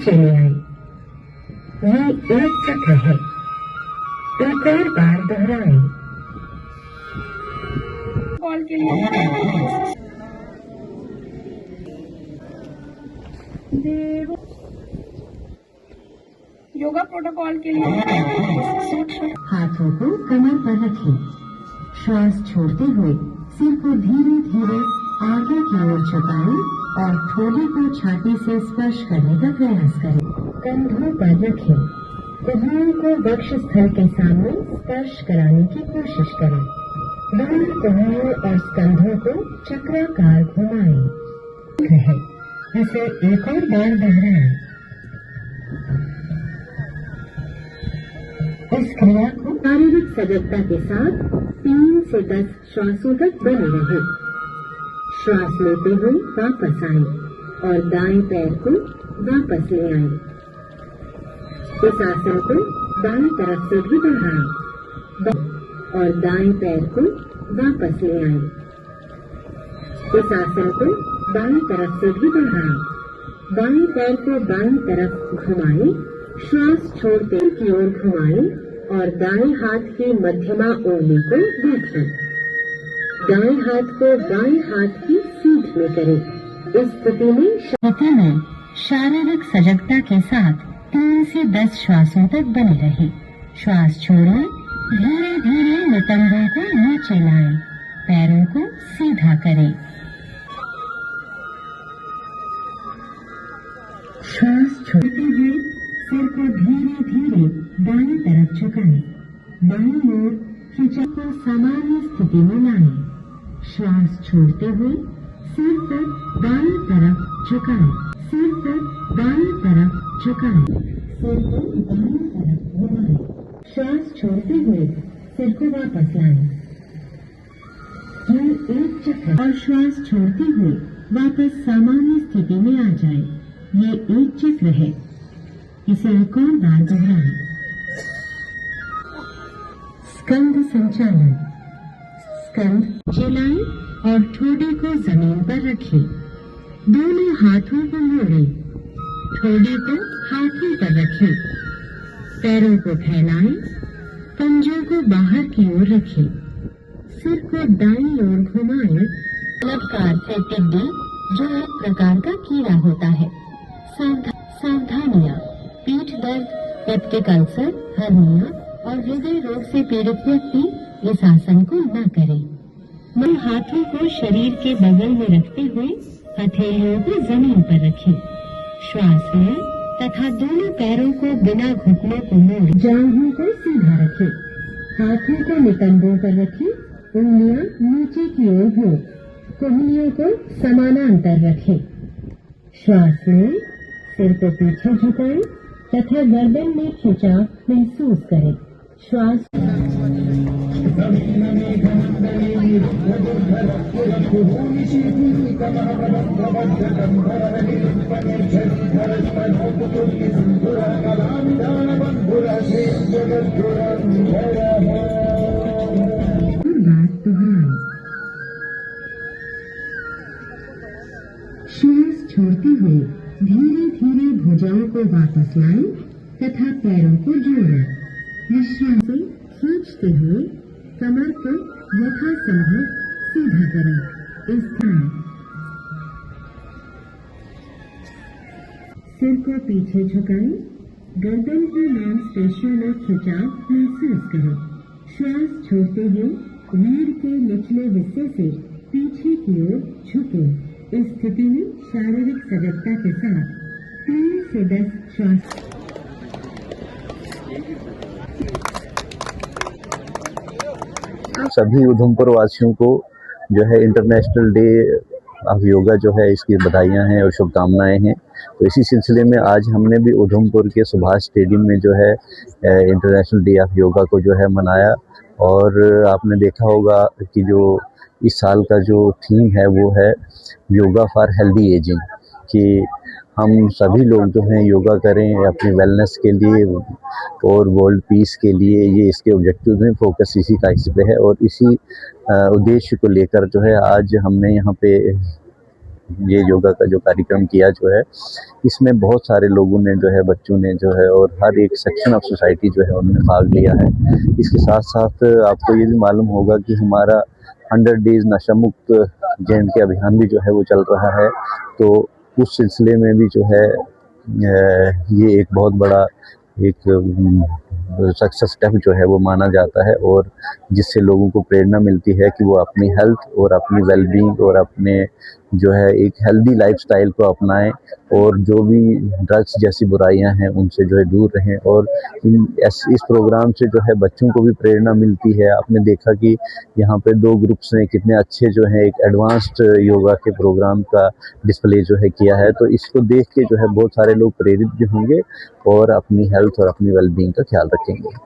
नीचे ले आई। ये एक चक्र है। एक और बार दोहराएं। कॉल के लिए योगा प्रोटोकॉल के लिए हाथों को कमर पर रखें। श्वास छोड़ते हुए सिर को धीरे धीरे आगे की ओर झुकाएं और ठोड़ी को छाती से स्पर्श करने का प्रयास करें। कंधों पर रखें। कोहनियों को वक्षस्थल के सामने स्पर्श कराने की कोशिश करें। दोनों कोहनियों और स्कंधों को चक्राकार घुमाएं। है इसे एक और बार दोहराएं। इस क्रिया को शारीरिक सजगता के साथ 3 से 10 श्वासों तक बने रहें। श्वास लेते हुए वापस आएं और दाएं पैर को वापस ले आएं। इस आसन को दाएं तरफ से भी दोहराएं और दाएं पैर को वापस ले आएं। इस आसन को दाएं तरफ से भी दोहराएं। दाएं पैर को दाएं तरफ घुमाएं। श्वास छोड़ते की ओर घुमाएं और दाएं हाथ की मध्यमा उंगली को देखें। दाएं हाथ को बाएं हाथ की सीध में करें। इस स्थिति में शारीरिक सजगता के साथ 3 से 10 श्वासों तक बने रहे। श्वास छोड़ें। धीरे धीरे नितंबों को नीचे लाएं। पैरों को सीधा करें। श्वास छोड़ते हुए सिर को धीरे धीरे दाईं तरफ झुकाएं। बाईं ओर खिंचाव को सामान्य स्थिति में लाएं। श्वास छोड़ते हुए सिर को दाईं तरफ झुकाएं। सिर को दाईं तरफ झुकाएं। सिर को दाईं तरफ घुमाएं। श्वास छोड़ते हुए सिर को वापस लाएं। ये एक चक्र और श्वास छोड़ते हुए वापस सामान्य स्थिति में आ जाए। ये एक चक्र है। इसे एक और बार दोहराएं। स्कंद संचालन। स्कंद चलाएं और ठोड़ी को जमीन पर रखें। दोनों हाथों को मोड़ें। ठोड़ी को हाथों पर रखें। पैरों को फैलाएं। पंजों को बाहर की ओर रखें। सिर को दाईं ओर घुमाएं। तलब का अर्थ है टिड्डी, जो एक प्रकार का कीड़ा होता है। सावधानियां। पीठ दर्द, पेप्टिक अल्सर, हर्निया और हृदय रोग से पीड़ित व्यक्ति इस आसन को न करें। मन हाथों को शरीर के बगल में रखते हुए हथेलियों को जमीन पर रखें। श्वास लें तथा दोनों पैरों को बिना घुटनों को मोड़े जांघों को सीधा रखें। हाथों को नितंबों पर रखें। उंगलियां नीचे की ओर हो। कोहनियों को समानांतर रखें। श्वास लें। सिर को पीछे झुकाएं तथा गर्दन में खिंचाव महसूस करें। श्वास श्वास छोड़ते हुए धीरे धीरे भुजाओं को वापस लाएं तथा पैरों को जोड़ें। विश्राम से खींचते हुए कमर को यथासंभव सीधा करें। इस तरह सिर को पीछे झुकाएं। गर्दन की मांसपेशियों में खिंचाव महसूस करें। श्वास छोड़ते हुए रीढ़ के निचले हिस्से से पीछे की ओर झुकें। इस स्थिति में शारीरिक सजगता के साथ 3 से 10 श्वास। सभी उधमपुर वासियों को जो है इंटरनेशनल डे ऑफ योगा जो है इसकी बधाइयाँ हैं और शुभकामनाएं हैं। तो इसी सिलसिले में आज हमने भी उधमपुर के सुभाष स्टेडियम में जो है इंटरनेशनल डे ऑफ योगा को जो है मनाया। और आपने देखा होगा कि जो इस साल का जो थीम है वो है योगा फॉर हेल्दी एजिंग, कि हम सभी लोग जो हैं योगा करें अपनी वेलनेस के लिए और वर्ल्ड पीस के लिए। ये इसके ऑब्जेक्टिव हैं, फोकस इसी का इस पे है और इसी उद्देश्य को लेकर जो है आज हमने यहाँ पे ये योगा का जो कार्यक्रम किया जो है, इसमें बहुत सारे लोगों ने जो है, बच्चों ने जो है, और हर एक सेक्शन ऑफ सोसाइटी जो है उन्होंने भाग लिया है। इसके साथ साथ आपको ये भी मालूम होगा कि हमारा 100 डेज नशा मुक्त JNK अभियान भी जो है वो चल रहा है। तो उस सिलसिले में भी जो है ये एक बहुत बड़ा एक सक्सेस स्टेप जो है वो माना जाता है, और जिससे लोगों को प्रेरणा मिलती है कि वो अपनी हेल्थ और अपनी वेलबींग और अपने जो है एक हेल्दी लाइफस्टाइल को अपनाएं, और जो भी ड्रग्स जैसी बुराइयां हैं उनसे जो है दूर रहें। और इस प्रोग्राम से जो है बच्चों को भी प्रेरणा मिलती है। आपने देखा कि यहाँ पे 2 ग्रुप्स ने कितने अच्छे जो है एक एडवांस्ड योगा के प्रोग्राम का डिस्प्ले जो है किया है। तो इसको देख के जो है बहुत सारे लोग प्रेरित भी होंगे और अपनी हेल्थ और अपनी वेलबींग का ख्याल रखेंगे।